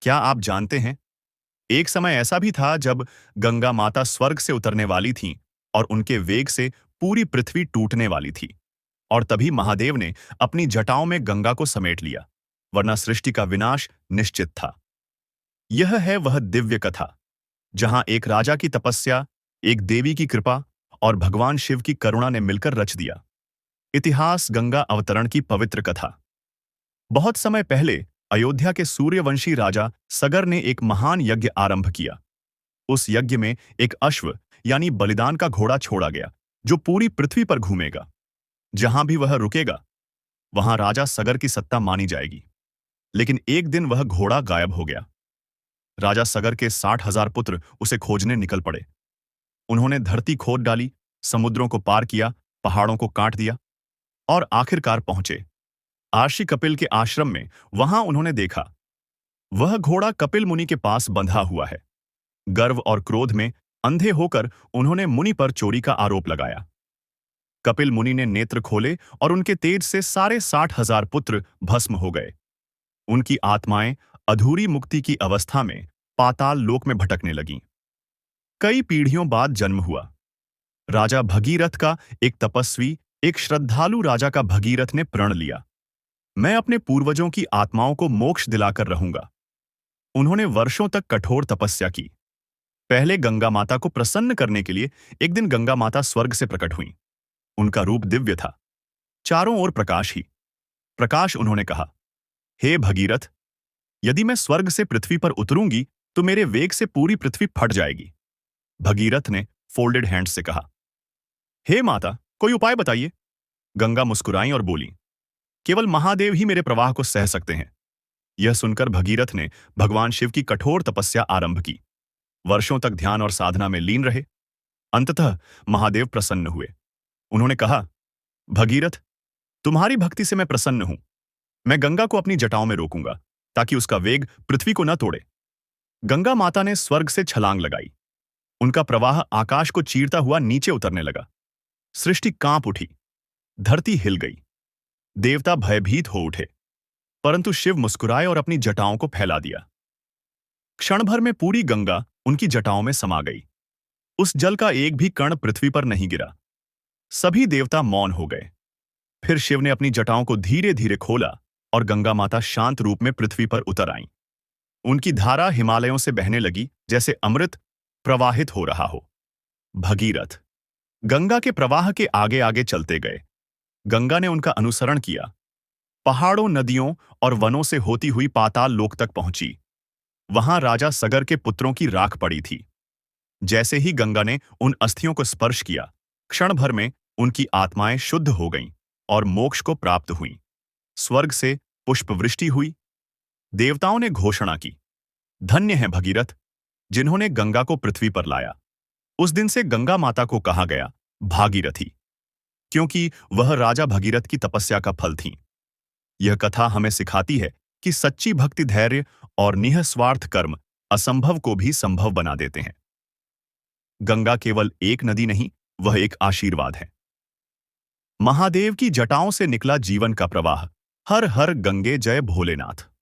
क्या आप जानते हैं, एक समय ऐसा भी था जब गंगा माता स्वर्ग से उतरने वाली थीं और उनके वेग से पूरी पृथ्वी टूटने वाली थी। और तभी महादेव ने अपनी जटाओं में गंगा को समेट लिया, वरना सृष्टि का विनाश निश्चित था। यह है वह दिव्य कथा जहां एक राजा की तपस्या, एक देवी की कृपा और भगवान शिव की करुणा ने मिलकर रच दिया इतिहास। गंगा अवतरण की पवित्र कथा। बहुत समय पहले अयोध्या के सूर्यवंशी राजा सगर ने एक महान यज्ञ आरंभ किया। उस यज्ञ में एक अश्व यानी बलिदान का घोड़ा छोड़ा गया, जो पूरी पृथ्वी पर घूमेगा। जहां भी वह रुकेगा, वहां राजा सगर की सत्ता मानी जाएगी। लेकिन एक दिन वह घोड़ा गायब हो गया। राजा सगर के 60,000 पुत्र उसे खोजने निकल पड़े। उन्होंने धरती खोद डाली, समुद्रों को पार किया, पहाड़ों को काट दिया और आखिरकार पहुंचे आर्षि कपिल के आश्रम में। वहां उन्होंने देखा, वह घोड़ा कपिल मुनि के पास बंधा हुआ है। गर्व और क्रोध में अंधे होकर उन्होंने मुनि पर चोरी का आरोप लगाया। कपिल मुनि ने नेत्र खोले और उनके तेज से सारे 60,000 पुत्र भस्म हो गए। उनकी आत्माएं अधूरी मुक्ति की अवस्था में पाताल लोक में भटकने लगीं। कई पीढ़ियों बाद जन्म हुआ राजा भगीरथ का। एक तपस्वी, एक श्रद्धालु राजा का भगीरथ ने प्रण लिया, मैं अपने पूर्वजों की आत्माओं को मोक्ष दिलाकर रहूंगा। उन्होंने वर्षों तक कठोर तपस्या की। पहले गंगा माता को प्रसन्न करने के लिए एक दिन गंगा माता स्वर्ग से प्रकट हुईं। उनका रूप दिव्य था, चारों ओर प्रकाश ही प्रकाश। उन्होंने कहा, हे भगीरथ, यदि मैं स्वर्ग से पृथ्वी पर उतरूंगी तो मेरे वेग से पूरी पृथ्वी फट जाएगी। भगीरथ ने फोल्डेड हैंड्स से कहा, हे माता, कोई उपाय बताइए। गंगा मुस्कुराई और बोली, केवल महादेव ही मेरे प्रवाह को सह सकते हैं। यह सुनकर भगीरथ ने भगवान शिव की कठोर तपस्या आरंभ की। वर्षों तक ध्यान और साधना में लीन रहे। अंततः महादेव प्रसन्न हुए। उन्होंने कहा, भगीरथ, तुम्हारी भक्ति से मैं प्रसन्न हूं। मैं गंगा को अपनी जटाओं में रोकूंगा ताकि उसका वेग पृथ्वी को न तोड़े। गंगा माता ने स्वर्ग से छलांग लगाई। उनका प्रवाह आकाश को चीरता हुआ नीचे उतरने लगा। सृष्टि कांप उठी, धरती हिल गई, देवता भयभीत हो उठे। परंतु शिव मुस्कुराए और अपनी जटाओं को फैला दिया। क्षण भर में पूरी गंगा उनकी जटाओं में समा गई। उस जल का एक भी कण पृथ्वी पर नहीं गिरा। सभी देवता मौन हो गए। फिर शिव ने अपनी जटाओं को धीरे धीरे खोला और गंगा माता शांत रूप में पृथ्वी पर उतर आईं। उनकी धारा हिमालयों से बहने लगी, जैसे अमृत प्रवाहित हो रहा हो। भगीरथ गंगा के प्रवाह के आगे आगे चलते गए। गंगा ने उनका अनुसरण किया। पहाड़ों, नदियों और वनों से होती हुई पाताल लोक तक पहुंची। वहां राजा सगर के पुत्रों की राख पड़ी थी। जैसे ही गंगा ने उन अस्थियों को स्पर्श किया, क्षण भर में उनकी आत्माएं शुद्ध हो गईं और मोक्ष को प्राप्त हुईं। स्वर्ग से पुष्पवृष्टि हुई। देवताओं ने घोषणा की, धन्य है भगीरथ, जिन्होंने गंगा को पृथ्वी पर लाया। उस दिन से गंगा माता को कहा गया भागीरथी, क्योंकि वह राजा भगीरथ की तपस्या का फल थीं। यह कथा हमें सिखाती है कि सच्ची भक्ति, धैर्य और निःस्वार्थ कर्म असंभव को भी संभव बना देते हैं। गंगा केवल एक नदी नहीं, वह एक आशीर्वाद है। महादेव की जटाओं से निकला जीवन का प्रवाह। हर हर गंगे जय भोलेनाथ।